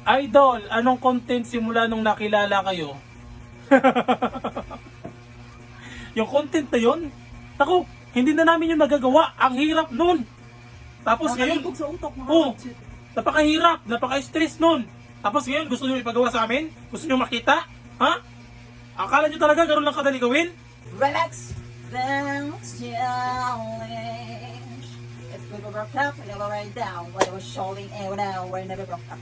Idol, anong content simula nung nakilala kayo? Yung content na yun, ako, hindi na namin yung nagagawa. Ang hirap nun. Tapos ngayon, Nakalibog sa utok mga oh, budget. napakahirap, napaka-stress nun. Tapos ngayon, gusto nyo ipagawa sa amin? Gusto nyo makita? Ha? Akala nyo talaga gano'n lang kadali gawin? Relax. Bounce challenge. If we were broke up, we never went down. When it was showing and now we're never broke up.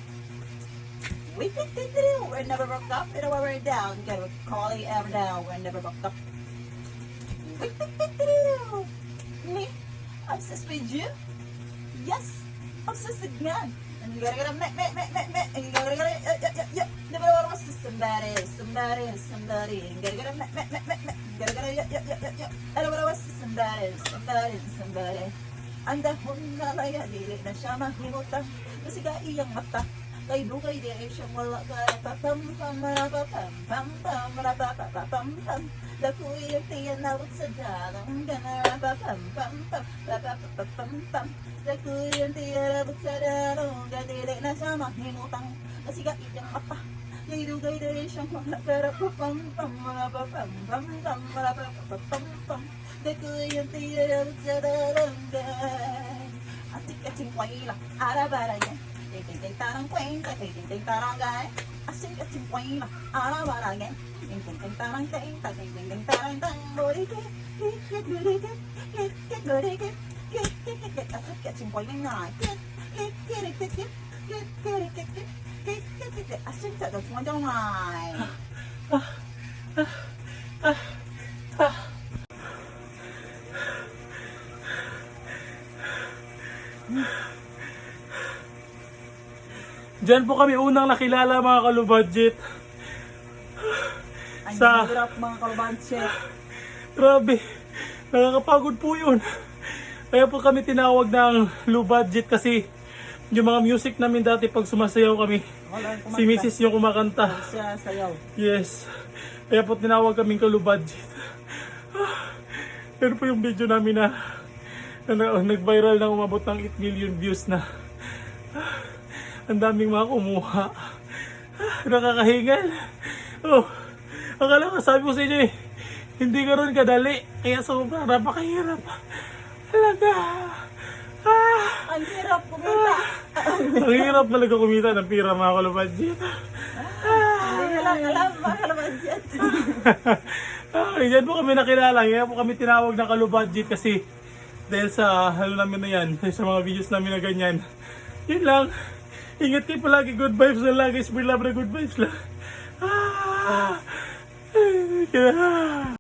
We think they do. We're never broke up. You know where we're down. Get a calling ever now. We're never broke up. We think they do. Me, obsessed with you. Yes, obsessed again. And you gotta get a me. And you gotta get a never was somebody. You gotta get a me. You gotta get a I don't know what's somebody. Ang dahon na laya, dili na siya mahimutan. Kasi iyang mata. Kay dugay di siyang wala ka pam Laku yung tiyan na sa dalang gana Laku yung tiyan na sa dalang gadili na siya mahimutang kasi iyang mata kay dugay di siyang wala ka Laku yung tiyan na sa dalang gana atik-ating wala arabara yan ting tarang kwenta ting tarang gay asing at simpuin ara barangay ting tarang ting tarang tang body get asik at simpuin na get asik sa dos mo dong ay Diyan po kami unang nakilala mga kalubadget. ang Sa- hirap mga kalubadget. Grabe, nakakapagod po yun. Kaya po kami tinawag ng low budget kasi yung mga music namin dati pag sumasayaw kami, si Mrs. yung kumakanta. Siya sayaw. Yes, kaya po tinawag kaming low budget. Pero po yung video namin na nag-viral na umabot ng 8 million views na. Ang daming mga kumuha. Nakakahingal. Oh, akala ko sabi ko sa inyo hindi ka ron kadali. Kaya sobrang napakahirap. Talaga. Ang hirap kumita. Ang hirap talaga kumita ng pira mga kalubadget. Hindi na lang alam mga kalubadget. Yan po kami nakilala. Kaya po kami tinawag ng kalubadget kasi dahil sa namin na yan, sa mga videos namin na ganyan. Yun lang. Ingat kayo palagi, good vibes na lagi. Spread love na good vibes lang.